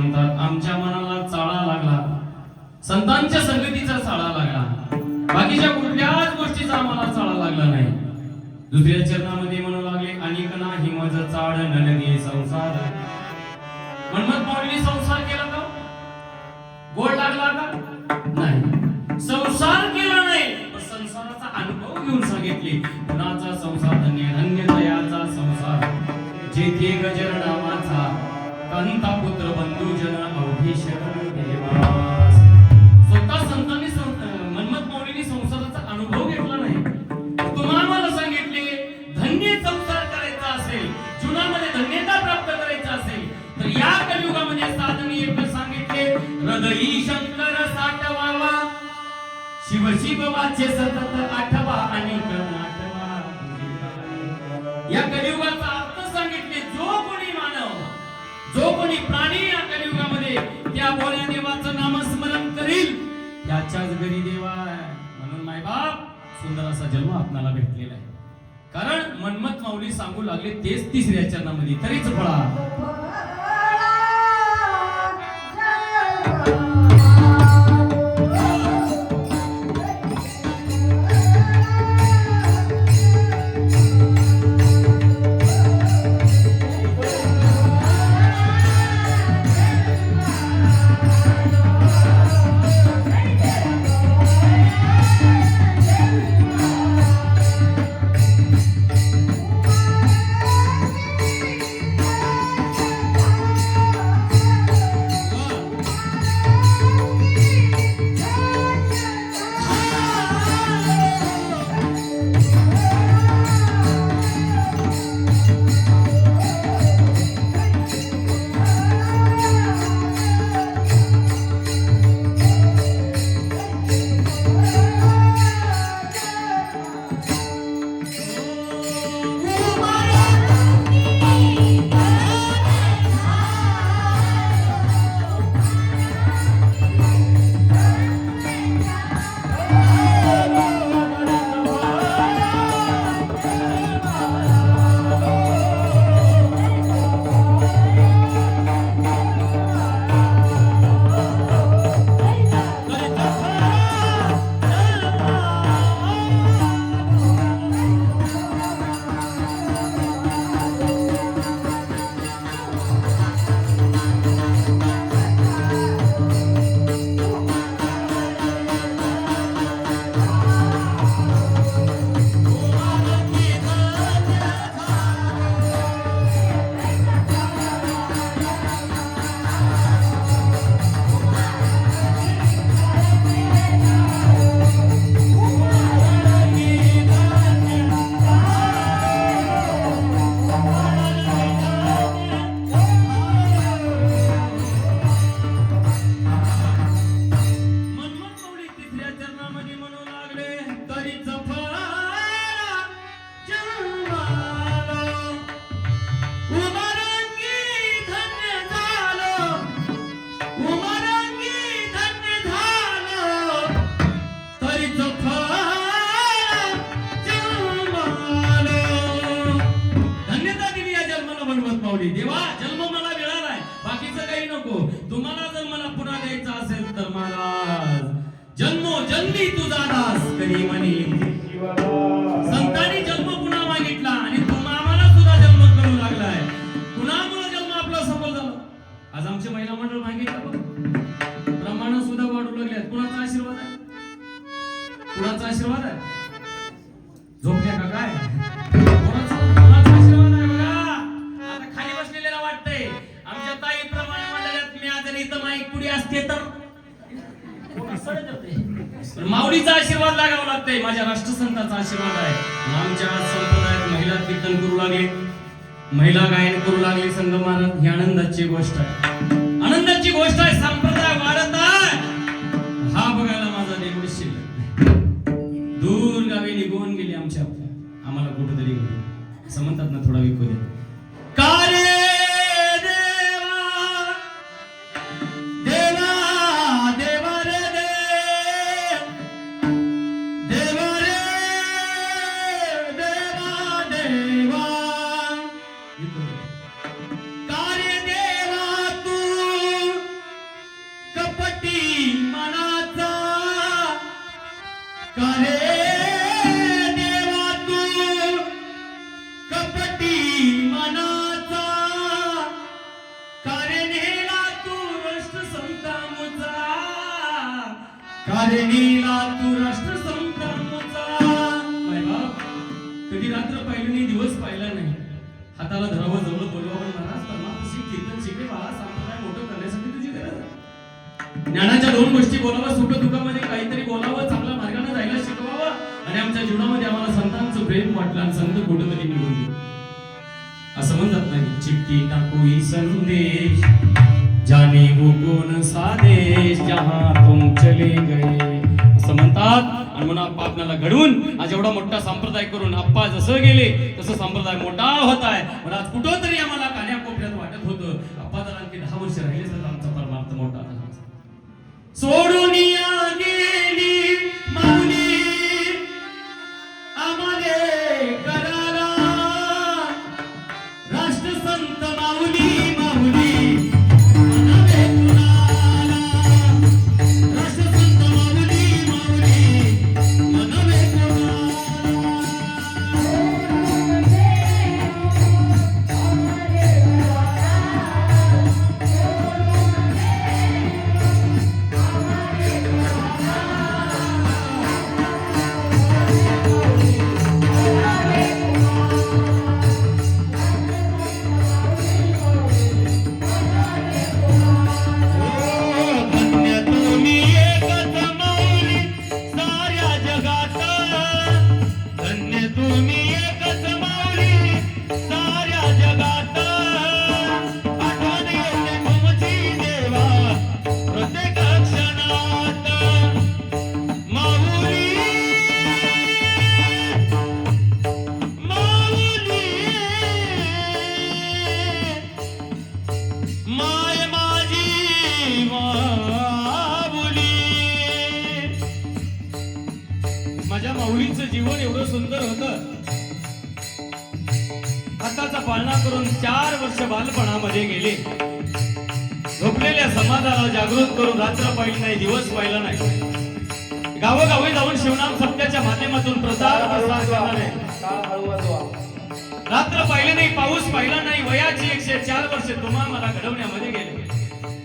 आमच्या मनाला चाळा लागला, संतांच्या संगतीचा चाळा लागला, बाकीच्या कुठल्याच गोष्टीचा आम्हाला चाळा लागला नाही. दुसऱ्या चरणामध्ये म्हणू लागले, अनेक नाही मज चाळ नलगे संसार. मनमत माऊलीने संसार केला का? गोड लागला का? नाही. संसार केला नाही, पण संसाराचा अनुभव घेऊन सांगितले. कुणाचा संसार धन्य, धन्य दयाचा संसार, जेथे गजर नावाचा कांता पुत्र बंधुजन अवघे शरण देवास. स्वतः संतांनी मनमत माऊलीने संसाराचा अनुभव घेतला नाही. तुम्हाला मला सांगितले, धन्य संसार करायचा असेल, जीवनामध्ये धन्यता प्राप्त करायचा असेल, तर या कलियुगामध्ये साधने एक सांगितले, हृदयी शंकर साठवावा, शिव शिव वाचे सतत आठवा आणि आठवा. या कलियुगाचा अर्थ सांगितले, जो कोणी मानव, जो कोणी प्राणी या कलियुगामध्ये त्या भोळ्या देवाचं नामस्मरण करील, त्याच्याच घरी देवा आहे. म्हणून मायबाप सुंदर असा जन्म आपल्याला भेटलेला आहे. कारण मनमत माऊली सांगू लागले तेच तिसऱ्या चरणामध्ये, तरीच फळा. देवा जन्म मला मिळालाय, बाकीचं काही नको. तुम्हाला जर मला पुन्हा द्यायचा असेल तर महाराज जन्मोजन्मी तुझा दास करी म्हणे. संतांनी जन्म पुन्हा मागितला आणि तुम्हा आम्हाला सुद्धा जन्म करू लागलाय. कुणामुळे जन्म आपला सफल झाला? आज आमचे महिला मंडळ मागितलं, प्रमाण सुद्धा वाढू लागले. कुणाचा आशीर्वाद आहे? कुणाचा आशीर्वाद आहे? झोपल्या का काय? माऊलीचा आशीर्वाद लागावा लागतोय, माझ्या राष्ट्रसंताचा आशीर्वाद आहे. आमच्या संप्रदायात महिला कीर्तन करू लागले, महिला गायन करू लागले, संघ मारत. ही आनंदाची गोष्ट आहे, आनंदाची गोष्ट आहे. संप्रदाय वाढत आहे, हा बघायला माझा देव शिल्लक. दूर गावी निघून गेली आमच्या, आम्हाला कुठेतरी असं म्हणतात ना, थोडा विकू द्या. कार्य कार्य देवा तू कपटी मनाचा करे देवा तू कपटी मनाचा करे नेला तू राष्ट्रसंत मुचा करे नेला तू राष्ट्रसंत मुचा कधी रात्र पाहिलं नाही दिवस पाहिला नाही हाताला धरावं जवळ बोलवावं महाराज परमात्मा कीर्तन शिकले बाळा संप्रदाय मोठं करण्यासाठी तुझी गरज आहे ज्ञानाच्या दोन गोष्टी बोलावं सुख दुःखामध्ये काहीतरी बोलावं चांगल्या मार्गाने जायला शिकवावं आणि आमच्या जीवनामध्ये आम्हाला संतांचं प्रेम वाटलं आणि संत कुठंतरी निघून गेले असं म्हणतात नाही चिठ्ठी टाकू संदेश जाने वो कौन सादेश जहां तुम चले गए असं म्हणतात आणि म्हणून आप्पा आपल्याला घडवून आज एवढा मोठा संप्रदाय करून आप्पा जसं गेले तसं संप्रदाय मोठा होत आहे पण आज कुठं तरी आम्हाला कान्या कोपऱ्यात वाटत होतं आप्पा जर आणखी 10 वर्ष राहिले तर आमचा परमार्थ मोठा झाला सोडून गेली माऊली आम्हाले करारा राष्ट्रसंत माऊली माऊली माझ्या माऊलींचं जीवन एवढं सुंदर होतं हाताचा पाळणा करून 4 वर्ष बालपणामध्ये गेले झोपलेल्या समाजाला जागृत करून रात्र पाहिली नाही दिवस पाहिला नाही गावोगावी जाऊन शिवनाम सत्याच्या माध्यमातून प्रसार करणारे रात्र पाहिले नाही पाऊस पाहिला नाही वयाची 104 वर्ष तुम्हा मला घडवण्यामध्ये गेले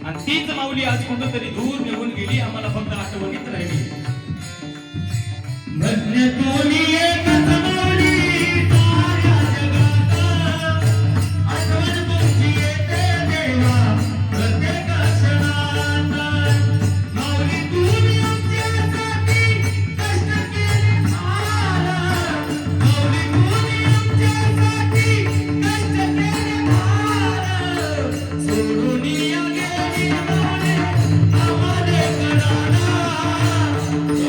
आणि तीच माऊली आज कुठेतरी दूर निघून गेली आम्हाला फक्त आठवणीत राहिली धन्य तुम्ही एकच माऊली साऱ्या जगात आठवण तुमची येते देवा प्रत्येक क्षणात माऊली तुम्ही आमच्यासाठी कष्ट केले फार माऊली तुम्ही आमच्यासाठी कष्ट केले फार सोडून गेली माऊली आम्हाले करारा सोडून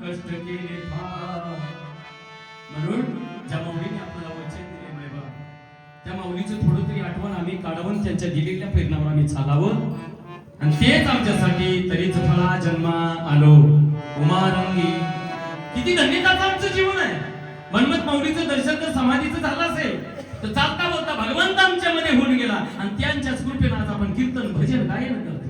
कष्ट केले फार म्हणून ज्या माऊलीने आपल्याला वचन दिले मायबा त्या माऊलीचं थोडं तरी आठवण आम्ही काढावं त्यांच्या दिलेल्या प्रेरणावर आम्ही चालावं आणि तेच आमच्यासाठी तरीच फळा जन्मा आलो उमारंगी किती धन्यताचं आमचं जीवन आहे मनमत माऊलीचं दर्शन जर समाधीचं झालं असेल तर चालता बोलता भगवंत आमच्या मध्ये होऊन गेला आणि त्यांच्याच कृपेने आज आपण कीर्तन भजन गायन करतो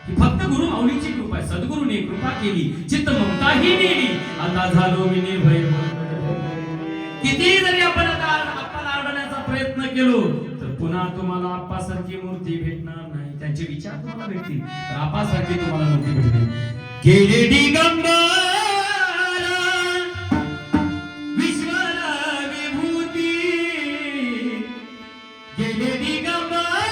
ही फक्त गुरु माऊलीची कृपा आहे सद्गुरूने कृपा केली चित्त ममताही नेली आता झालो मी निर्भय किती जरी आपण आपल्याला अडवण्याचा प्रयत्न केलो तर पुन्हा तुम्हाला आप्पासारखी मूर्ती भेटणार नाही त्यांचे विचार तुम्हाला भेटतील तर आप्पासारखी तुम्हाला मूर्ती भेटतील गेले दिगंबरा विश्वाला विभूती गेले दिगंबरा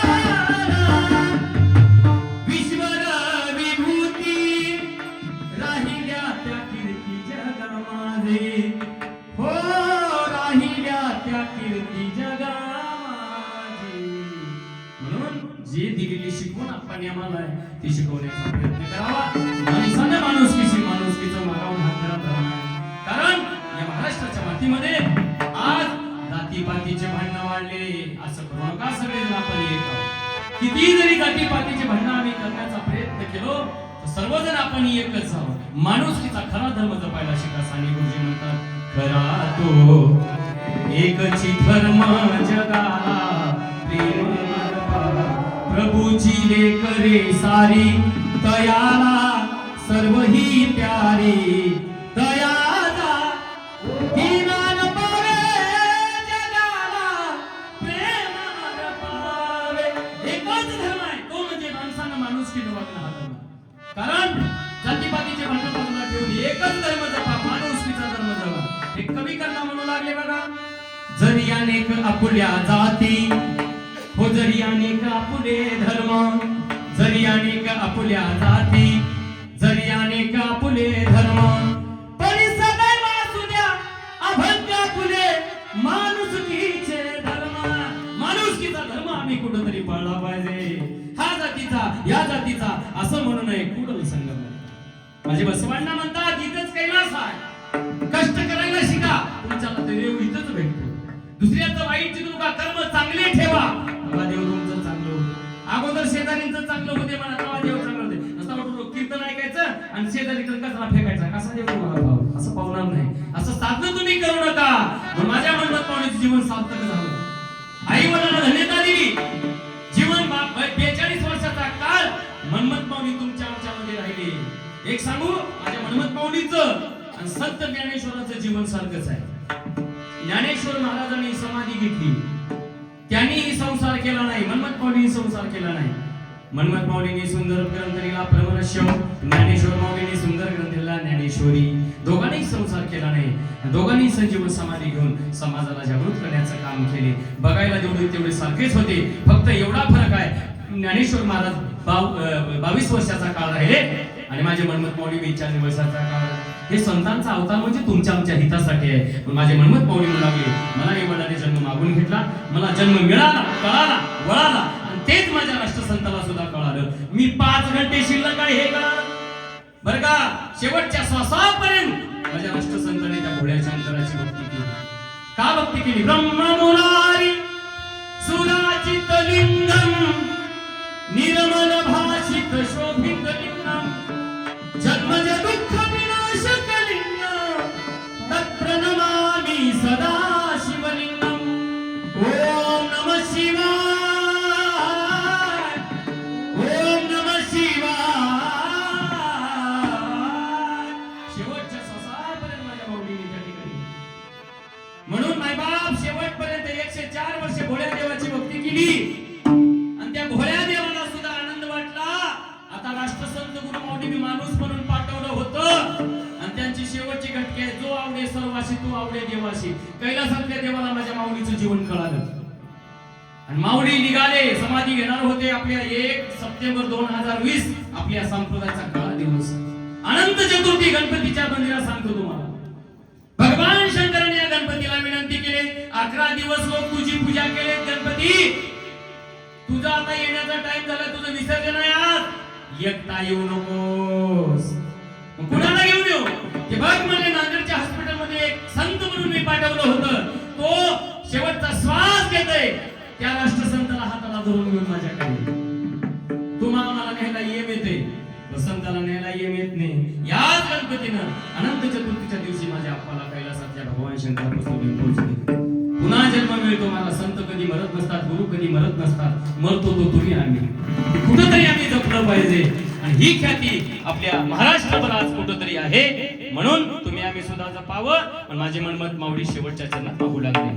विश्वाला विभूती राहिल्या त्या कीर्ती जगामध्ये हो राहिल्या त्या कीर्ती जगामध्ये म्हणून जे दिलेली शिकवण आपण आम्हाला आहे ती शिकवण्याचा प्रयत्न करावा माणसाने माणुसकीचा मागावून हात धरा कारण या महाराष्ट्राच्या जातीमध्ये आज जातीपातीचे भांडण वाढले. असं करू नका, सगळेजण आपण एक आहोत. किती जरी जातीपातीचे भांडण आम्ही करण्याचा प्रयत्न केलो तर सर्वजण आपण एकच आहोत. माणुसकीचा खरा धर्म जपायला शिका. साने गुरुजी म्हणतात, खरा तो एकची धर्म जगाला प्रेम प्रभूची लेक रे सारी तयाला सर्व ही प्यारी दयाचा किनार पावे जगाला प्रेमानं पावे. एकच धर्म आहे तो म्हणजे माणसानं माणुसकीनं वागणं हा धर्म. कारण जातीपातीचे भांडण बाजूला ठेवून एकच धर्म जपा, माणुसकीचा धर्म जपा. एक कवी कथा म्हणू लागले बघा, जरी अनेक आपुल्या जाती हो जरी अनेक आपुले धर्म, जरी अनेक आपुल्या जाती, जरी अनेक आपुले धर्म, परी सदैव असू द्या अभंग आपुले माणुसकीचे धर्म. माणुसकीचा धर्म आम्ही कुठंतरी पाळला पाहिजे. हा जातीचा या जातीचा असं म्हणू नये. कुठं संगम माझे बसवांना म्हणतात, इथंच कैलास आहे. कष्ट करायला शिका, तुमच्याला देव इथंच भेटतो. दुसऱ्याचं वाईट चिंतू नका, कर्म चांगले ठेवा. बाबा देव तुमचं चांगलं होतं. अगोदर शेजारींचं चांगलं होते म्हणा, तेव्हा देव चांगलं होते. नसता वाटून कीर्तन ऐकायचं आणि शेजारी कचरा फेकायचा, कसा देव तुम्हाला पाहू? असं पावणार नाही. असं साधन तुम्ही करू नका. माझ्या मनमत पावण्याचं जीवन सार्थक झालं. आई वडिलांना धन्यता दिली. जीवन 42 वर्षाचा काळ मनमत पावणी तुमच्या आमच्यामध्ये राहिली. एक सांगू, माझ्या मनमत पावणीचं आणि संत ज्ञानेश्वराचं जीवन सारखंच आहे. ज्ञानेश्वर महाराजांनी समाधी घेतली, त्यांनीही संसार केला नाही. मनमत माऊलींनी संसार केला नाही. मनमत माऊलींनी सुंदर ग्रंथ लिहिला प्रमरश्यम, ज्ञानेश्वर माऊलींनी सुंदर ग्रंथ लिहिला ज्ञानेश्वरी. दोघांनी संसार केला नाही. दोघांनी संजीवन समाधी घेऊन समाजाला जागृत करण्याचं काम केले. बघायला तेवढे सारखेच होते. फक्त एवढा फरक आहे, ज्ञानेश्वर महाराज 22 वर्षाचा काळ राहिले आणि माझे मनमत माऊली 42 वर्षाचा काळ. हे संतांचा अवतार म्हणजे तुमच्या आमच्या हितासाठी आहे. पण माझे मनमत माऊली म्हणू लागले, मला आई वडिलांनी जन्म मागून घेतला, मला जन्म मिळाला, कळाला, वळाला आणि तेच माझ्या राष्ट्रसंताला सुद्धा कळालं. मी 5 घंटे शिल्लक आहे हे कळालं बरं का. शेवटच्या श्वासापर्यंत माझ्या राष्ट्रसंताने त्या भोळ्या शंकराची भक्ती केली. का भक्ती केली? ब्रह्ममुरारी सुराचित लिंगम निर्मल भाषित शोभित लिंगम जन्मज दुःख विनाशक लिंगम तत्प्रणमामि सदा शिवलिंगम. ओम नमः शिवाय, ओम नमः शिवाय. शेवटच्या श्वासापर्यंत माझ्या माऊलीने त्या ठिकाणी. म्हणून मायबाप शेवटपर्यंत 104 वर्षे भोळ्या देवाची भक्ती केली. त्या भोळ्या देवाला सुद्धा आनंद वाटला. आता राष्ट्रसंत गुरु माऊली माणूस म्हणून पाठवलं होतं आणि त्यांची शेवटची घटके, जो आवडे सर्वाशी तो आवडे देवाशी. कैलासातल्या देवाला माझ्या माऊलीचं जीवन कळालं आणि माऊली निघाले. समाधी घेणार होते आपल्या 1 सप्टेंबर 2020 आपल्या संप्रदायाचा काळा दिवस. अनंत चतुर्थी गणपतीच्या मंदिरात सांगतो तुम्हाला, भगवान शंकराने या गणपतीला विनंती केली, 11 दिवस लोक तुझी पूजा केले. गणपती तुझा आता येण्याचा टाइम झाला, तुझं विसर्जन आहे आज, एकटा येऊ नकोस. कुणाला घेऊन येऊ? ते बघ म्हणजे नांदेडच्या हॉस्पिटल मध्ये एक संत म्हणून मी पाठवलं होतं, तो शेवटचा श्वास घेतोय. त्या राष्ट्रसंताला हाताला धरून घेऊन माझ्याकडे. तुम्हाला न्यायला येम येते, वसंताला न्यायला येम येत नाही. याच गणपतीनं अनंत चतुर्थीच्या दिवशी माझ्या अप्पाला कैलासातल्या भगवान शंकरापासून पोहोचले. पुन्हा जन्म मिळतो मला. संत कधी मरत नसतात, गुरु कधी मरत नसतात. मरतो तो तुम्ही आम्ही. कुठंतरी आम्ही जपलं पाहिजे आणि ही ख्याती आपल्या महाराष्ट्रभर आज कुठंतरी आहे. म्हणून तुम्ही आम्ही सुद्धा जपावं. पण माझे मनमत माऊली शेवटच्या चरणात पाहू लागले.